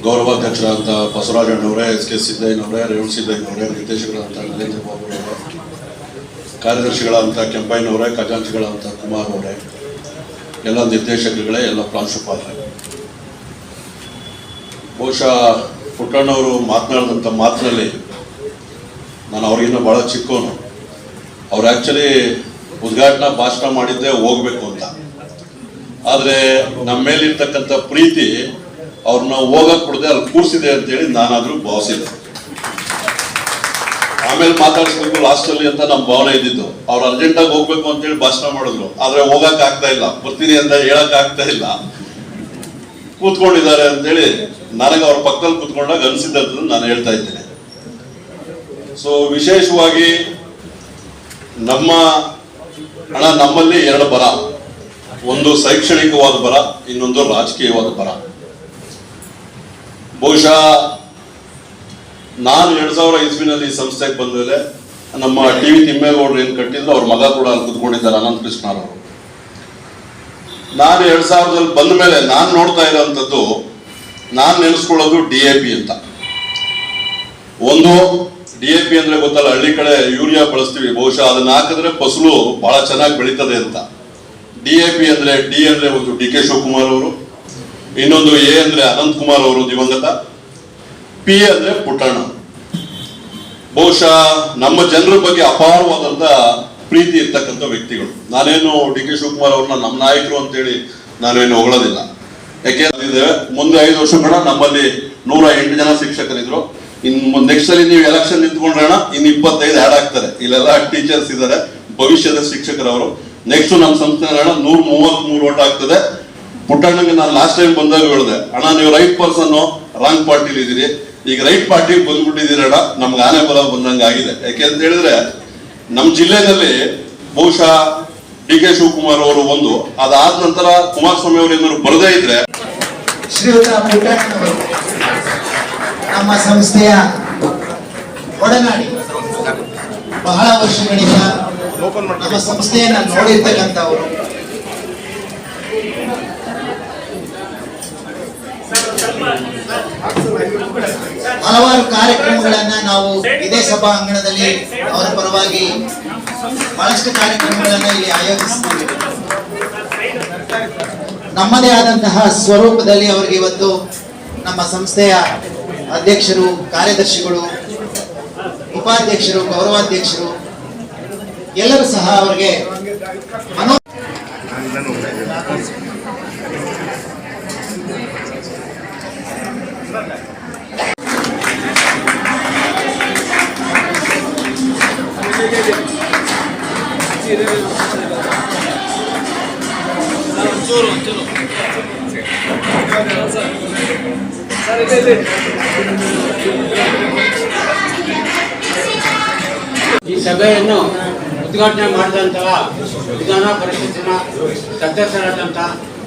ಗೌರವಾಧ್ಯಕ್ಷರಾದಂಥ ಬಸವರಾಜಣ್ಣವರೇ, ಎಸ್ ಕೆ ಸಿದ್ದಯ್ಯನವರೇ, ರೇವಣ ಸಿದ್ದಯ್ಯನವರೇ, ನಿರ್ದೇಶಕರಾದಂಥ ನರೇಂದ್ರ ಬಾಬುರವರೇ, ಕಾರ್ಯದರ್ಶಿಗಳಂತ ಕೆಂಪಯ್ಯನವರೇ, ಖಜಾಂಚಿಗಳಂತ ಕುಮಾರ್ ಅವರೇ, ಎಲ್ಲ ನಿರ್ದೇಶಕರುಗಳೇ, ಎಲ್ಲ ಪ್ರಾಂಶುಪಾಲರೇ. ಬಹುಶಃ ಪುಟ್ಟಣ್ಣವರು ಮಾತನಾಡಿದಂಥ ಮಾತಿನಲ್ಲಿ ನಾನು ಅವ್ರಿಗಿನ್ನ ಭಾಳ ಚಿಕ್ಕವನು. ಅವ್ರು ಆ್ಯಕ್ಚುಲಿ ಉದ್ಘಾಟನಾ ಭಾಷಣ ಮಾಡಿದ್ದೆ ಹೋಗ್ಬೇಕು ಅಂತ. ಆದರೆ ನಮ್ಮ ಮೇಲಿರ್ತಕ್ಕಂಥ ಪ್ರೀತಿ ಅವ್ರನ್ನ ಹೋಗಕ್ ಕೊಡದೆ ಅಲ್ಲಿ ಕೂರಿಸಿದೆ ಅಂತೇಳಿ ನಾನಾದ್ರೂ ಭಾವಿಸಿದ್ದೆ. ಆಮೇಲೆ ಮಾತಾಡಿಸ್ಬೇಕು ಲಾಸ್ಟಲ್ಲಿ ಅಂತ ನಮ್ಮ ಭಾವನೆ ಇದ್ದಿದ್ದು. ಅವ್ರು ಅರ್ಜೆಂಟಾಗಿ ಹೋಗ್ಬೇಕು ಅಂತೇಳಿ ಭಾಷಣ ಮಾಡಿದ್ರು, ಆದ್ರೆ ಹೋಗಕ್ ಆಗ್ತಾ ಇಲ್ಲ, ಬರ್ತೀನಿ ಅಂತ ಹೇಳಕ್ ಆಗ್ತಾ ಇಲ್ಲ, ಕೂತ್ಕೊಂಡಿದ್ದಾರೆ ಅಂತೇಳಿ ನನಗೆ ಅವ್ರ ಪಕ್ಕದಲ್ಲಿ ಕೂತ್ಕೊಂಡಾಗ ಅನಿಸಿದ್ದನ್ನು ನಾನು ಹೇಳ್ತಾ ಇದ್ದೇನೆ. ಸೊ ವಿಶೇಷವಾಗಿ ನಮ್ಮಲ್ಲಿ ಎರಡು ಬರ, ಒಂದು ಶೈಕ್ಷಣಿಕವಾದ ಬರ, ಇನ್ನೊಂದು ರಾಜಕೀಯವಾದ ಬರ. ಬಹುಶಃ ನಾನು 2000 ಇಸ್ವಿನಲ್ಲಿ ಈ ಸಂಸ್ಥೆಗೆ ಬಂದ ಮೇಲೆ ನಮ್ಮ ಟಿ ವಿ ತಿಮ್ಮೇಗೌಡರು ಏನು ಕಟ್ಟಿದ್ರು, ಅವ್ರ ಮಗ ಕೂಡ ಅಲ್ಲಿ ಕುತ್ಕೊಂಡಿದ್ದಾರೆ, ಅನಂತ ಕೃಷ್ಣರವರು. ನಾನು 2000ದಲ್ಲಿ ಬಂದ ಮೇಲೆ ನಾನು ನೋಡ್ತಾ ಇರೋವಂಥದ್ದು, ನಾನು ನೆನೆಸ್ಕೊಳ್ಳೋದು DAP ಅಂತ. ಒಂದು DAP ಅಂದ್ರೆ ಗೊತ್ತಲ್ಲ, ಹಳ್ಳಿ ಕಡೆ ಯೂರಿಯಾ ಬಳಸ್ತೀವಿ, ಬಹುಶಃ ಅದನ್ನ ಹಾಕಿದ್ರೆ ಫಸಲು ಬಹಳ ಚೆನ್ನಾಗಿ ಬೆಳೀತದೆ ಅಂತ. DAP ಅಂದ್ರೆ ಡಿ ಅಂದ್ರೆ ಒಂದು DK ಶಿವಕುಮಾರ್ ಅವರು, ಇನ್ನೊಂದು A ಅಂದ್ರೆ ಅನಂತ್ ಕುಮಾರ್ ಅವರು ದಿವಂಗತ, P ಅಂದ್ರೆ ಪುಟ್ಟಣ್ಣ. ಬಹುಶಃ ನಮ್ಮ ಜನರ ಬಗ್ಗೆ ಅಪಾರವಾದಂತ ಪ್ರೀತಿ ಇರ್ತಕ್ಕಂಥ ವ್ಯಕ್ತಿಗಳು. ನಾನೇನು DK ಶಿವಕುಮಾರ್ ಅವ್ರನ್ನ ನಮ್ಮ ನಾಯಕರು ಅಂತೇಳಿ ನಾನೇನು ಹೊಗಳೋದಿಲ್ಲ. ಯಾಕೆ ಮುಂದೆ 5 ವರ್ಷಗಳ ನಮ್ಮಲ್ಲಿ 108 ಜನ ಶಿಕ್ಷಕರಿದ್ರು. ಇನ್ನು ನೆಕ್ಸ್ಟ್ ಅಲ್ಲಿ ನೀವು ಎಲೆಕ್ಷನ್ ನಿಂತ್ಕೊಂಡ್ರಣ ಇನ್ನು 25 ಆಡ್ ಆಗ್ತಾರೆ. ಇಲ್ಲೆಲ್ಲ ಟೀಚರ್ಸ್ ಇದ್ದಾರೆ, ಭವಿಷ್ಯದ ಶಿಕ್ಷಕರವರು. ನೆಕ್ಸ್ಟ್ ನಮ್ಮ ಸಂಸ್ಥೆ 133 ಓಟ್ ಆಗ್ತದೆ. ಪುಟ್ಟಣ್ಣಗೆ ನಾನು ಲಾಸ್ಟ್ ಟೈಮ್ ಬಂದಾಗ ಹೇಳಿದೆ, ಅಣ್ಣ ನೀವು ರೈಟ್ ಪರ್ಸನ್, ರಾಂಗ್ ಪಾರ್ಟಿಲಿ ಇದೀರಿ, ಈಗ ರೈಟ್ ಪಾರ್ಟಿಗೆ ಬಂದ್ಬಿಟ್ಟಿದ್ದೀರಣ್ಣ, ನಮ್ಗೆ ಆನೆ ಬಲ ಬಂದಂಗೆ ಆಗಿದೆ. ಯಾಕೆ ಅಂತ ಹೇಳಿದ್ರೆ ನಮ್ಮ ಜಿಲ್ಲೆಯಲ್ಲಿ ಬಹುಶಃ DK ಶಿವಕುಮಾರ್ ಅವರು ಒಂದು, ಅದಾದ ನಂತರ ಕುಮಾರಸ್ವಾಮಿ ಅವರು ಏನಾದ್ರು ಬರದೇ ಇದ್ರೆ, ಶ್ರೀಯುತ ಪುಟ್ಟಣ್ಣನವರು ನಮ್ಮ ಸಂಸ್ಥೆಯ ಒಡನಾಡಿ, ಬಹಳ ವರ್ಷಗಳಿಂದ ನಮ್ಮ ಸಂಸ್ಥೆಯನ್ನ ನೋಡಿರ್ತಕ್ಕಂಥವರು. ಹಲವಾರು ಕಾರ್ಯಕ್ರಮಗಳನ್ನ ನಾವು ಇದೇ ಸಭಾಂಗಣದಲ್ಲಿ ಅವರ ಪರವಾಗಿ ಬಹಳಷ್ಟು ಕಾರ್ಯಕ್ರಮಗಳನ್ನ ಇಲ್ಲಿ ಆಯೋಜಿಸ್ತೀವಿ. ನಮ್ಮದೇ ಆದಂತಹ ಸ್ವರೂಪದಲ್ಲಿ ಅವರಿಗೆ ಇವತ್ತು ನಮ್ಮ ಸಂಸ್ಥೆಯ ಅಧ್ಯಕ್ಷರು, ಕಾರ್ಯದರ್ಶಿಗಳು, ಉಪಾಧ್ಯಕ್ಷರು, ಗೌರವಾಧ್ಯಕ್ಷರು ಎಲ್ಲರೂ ಸಹ ಅವರಿಗೆ ಈ ಸಭೆಯನ್ನು ಉದ್ಘಾಟನೆ ಮಾಡಿದಂತಹ ವಿಧಾನ ಪರಿಷತ್ತಿನ ಸದಸ್ಯರಾದಂಥ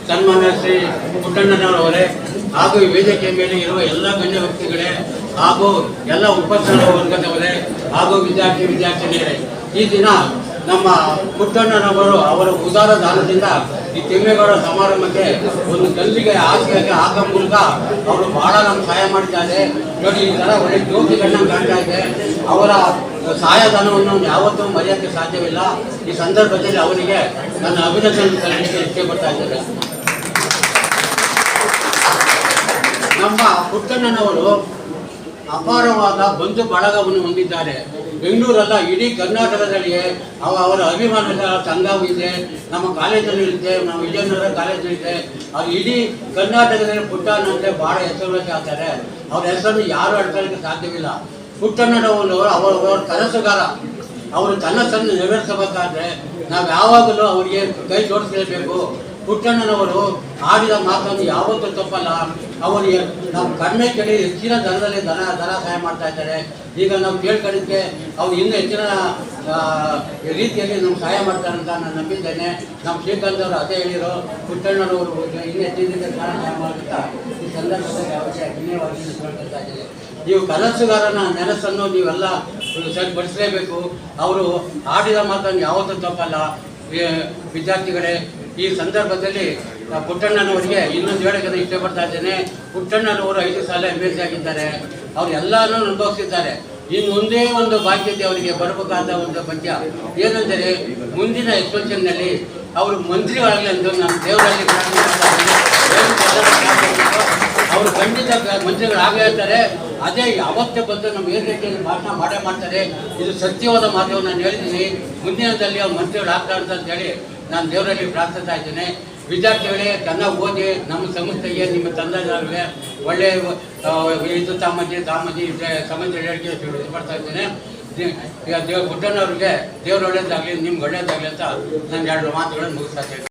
ಸನ್ಮಾನ್ಯ ಶ್ರೀ ಪುಟ್ಟಣ್ಣನವರೇ ಹಾಗೂ ವೇದಿಕೆ ಮೇಲೆ ಇರುವ ಎಲ್ಲ ಗಣ್ಯ ವ್ಯಕ್ತಿಗಳೇ ಹಾಗೂ ಎಲ್ಲ ಉಪಸ್ಥಿತ ವರ್ಗದವರೇ ಹಾಗೂ ವಿದ್ಯಾರ್ಥಿನಿಯರೇ, ಈ ದಿನ ನಮ್ಮ ಪುಟ್ಟಣ್ಣನವರು ಅವರ ಉದಾರ ದಾನದಿಂದ ಈ ತಿಮ್ಮೇಗೌಡ ಸಮಾರಂಭಕ್ಕೆ ಒಂದು ಗಲ್ಲಿಗೆ ಹಾಸಿಗೆ ಹಾಕೋ ಮೂಲಕ ಅವರು ಬಹಳ ನಮ್ಗೆ ಸಹಾಯ ಮಾಡಿದ್ದಾರೆ. ನೋಡಿ, ಈ ಥರ ಒಳ್ಳೆ ಜ್ಯೋತಿಗಳನ್ನ ಕಾಣ್ತಾ ಇದೆ. ಅವರ ಸಹಾಯಧನವನ್ನು ಯಾವತ್ತೂ ಮರೆಯೋಕ್ಕೆ ಸಾಧ್ಯವಿಲ್ಲ. ಈ ಸಂದರ್ಭದಲ್ಲಿ ಅವರಿಗೆ ನನ್ನ ಅಭಿನಂದನೆ ಸಲ್ಲಿಸಲಿಕ್ಕೆ ಇಷ್ಟಪಡ್ತಾ ಇದ್ದೇನೆ. ನಮ್ಮ ಪುಟ್ಟಣ್ಣನವರು ಅಪಾರವಾದ ಬಂಧು ಬಳಗವನ್ನು ಹೊಂದಿದ್ದಾರೆ. ಬೆಂಗಳೂರಲ್ಲ, ಇಡೀ ಕರ್ನಾಟಕದಲ್ಲಿಯೇ ಅವರ ಅಭಿಮಾನದ ಸಂಘವೂ ಇದೆ. ನಮ್ಮ ಕಾಲೇಜಲ್ಲಿ ಇರುತ್ತೆ, ನಮ್ಮ ವಿಜಯನಗರ ಕಾಲೇಜಲ್ಲಿದೆ. ಅವ್ರು ಇಡೀ ಕರ್ನಾಟಕದಲ್ಲಿ ಪುಟ್ಟಣ್ಣ ಅಂದರೆ ಭಾಳ ಹೆಸರುವಾಸಿ ಆಗ್ತಾರೆ. ಅವ್ರ ಹೆಸರನ್ನು ಯಾರು ಅಡ್ಕೊಳ್ಳೋಕ್ಕೆ ಸಾಧ್ಯವಿಲ್ಲ. ಪುಟ್ಟಣ್ಣನವರು ಅವರ ಕನಸುಗಾರ. ಅವರು ಕನಸನ್ನು ನೆರವೇರಿಸಬೇಕಾದ್ರೆ ನಾವು ಯಾವಾಗಲೂ ಅವರಿಗೆ ಕೈ ಜೋಡಿಸಲೇಬೇಕು. ಪುಟ್ಟಣ್ಣನವರು ಆಡಿದ ಮಾತನ್ನು ಯಾವತ್ತೂ ತಪ್ಪಲ್ಲ. ಅವರಿಗೆ ನಾವು ಕಡಿಮೆ ಕೇಳಿ ಹೆಚ್ಚಿನ ದರದಲ್ಲಿ ದರ ಸಹಾಯ ಮಾಡ್ತಾ ಇದ್ದಾರೆ. ಈಗ ನಾವು ಕೇಳ್ಕೊಂಡಿದ್ದೆ ಅವ್ರು ಇನ್ನೂ ಹೆಚ್ಚಿನ ರೀತಿಯಲ್ಲಿ ನಮ್ಗೆ ಸಹಾಯ ಮಾಡ್ತಾರೆ ಅಂತ ನಾನು ನಂಬಿದ್ದೇನೆ. ನಮ್ಮ ಶ್ರೀಕಾಂತ್ ಅವರು ಅದೇ ಹೇಳಿರೋ, ಪುಟ್ಟಣ್ಣನವರು ಇನ್ನೂ ಹೆಚ್ಚಿನ ಸಹಾಯ ಮಾಡುತ್ತಾ ಈ ಸಂದರ್ಭದಲ್ಲಿ ಅವಶ್ಯ ಧನ್ಯವಾದ ಹೇಳ್ತಾ ಇದ್ದೇನೆ. ನೀವು ಕನಸುಗಾರನ ನೆನಸನ್ನು ನೀವೆಲ್ಲ ಸರಿಪಡಿಸಲೇಬೇಕು. ಅವರು ಆಡಿದ ಮಾತನ್ನು ಯಾವತ್ತೂ ತಪ್ಪಲ್ಲ. ವಿದ್ಯಾರ್ಥಿಗಳೇ, ಈ ಸಂದರ್ಭದಲ್ಲಿ ಪುಟ್ಟಣ್ಣನವರಿಗೆ ಇನ್ನೊಂದು ಹೇಳೋಕೆ ಇಷ್ಟಪಡ್ತಾ ಇದ್ದೇನೆ. ಪುಟ್ಟಣ್ಣನವರು 5 ಸಾಲ MSc ಆಗಿದ್ದಾರೆ. ಅವ್ರು ಎಲ್ಲನೂ ಅನುಭವಿಸಿದ್ದಾರೆ. ಇನ್ನು ಒಂದೇ ಒಂದು ಬಾಕಿ ಇದೆ ಅವರಿಗೆ ಬರಬೇಕಾದ ಒಂದು ಪದ್ಯ. ಏನೆಂದರೆ, ಮುಂದಿನ ಎಕ್ಸ್ಪೆನ್ಷನ್ನಲ್ಲಿ ಅವರು ಮಂತ್ರಿಗಳಾಗಲಿ ಎಂದು ನಾನು ದೇವರಲ್ಲಿ ಪ್ರಾರ್ಥನೆ ಮಾಡ್ತಾ ಇದ್ದೇನೆ. ಅವರು ಖಂಡಿತ ಮಂತ್ರಿಗಳಾಗೇ ಇರ್ತಾರೆ. ಅದೇ ಯಾವತ್ತೇ ಬಂದು ನಮ್ಮ ವೇದಿಕೆಯಲ್ಲಿ ಭಾಷಣ ಮಾಡೇ ಮಾಡ್ತಾರೆ. ಇದು ಸತ್ಯವಾದ ಮಾತನ್ನು ನಾನು ಹೇಳಿದ್ದೀನಿ. ಮುಂದಿನದಲ್ಲಿ ಅವ್ರು ಮಂತ್ರಿಗಳಾಗ್ತಾರೆ ಅಂತೇಳಿ ನಾನು ದೇವರಲ್ಲಿ ಪ್ರಾರ್ಥಿಸ್ತಾ ಇದ್ದೇನೆ. ವಿದ್ಯಾರ್ಥಿಗಳೇ, ಚೆನ್ನಾಗಿ ಓದಿ ನಮ್ಮ ಸಂಸ್ಥೆಗೆ, ನಿಮ್ಮ ತಂದೆಗೆ ಒಳ್ಳೆಯ ಇದು ಸಾಮಾನ್ಯ ಸಂಬಂಧ ಹೇಳಿಕೆ ಇಷ್ಟಪಡ್ತಾ ಇದ್ದೇನೆ. ಪುಟ್ಟಣ್ಣವ್ರಿಗೆ ದೇವ್ರು ಒಳ್ಳೇದಾಗಲಿ, ನಿಮ್ಗೆ ಒಳ್ಳೇದಾಗಲಿ ಅಂತ ನಾನು 2 ಮಾತುಗಳನ್ನು ಮುಗಿಸ್ತಾ ಇದ್ದೇನೆ.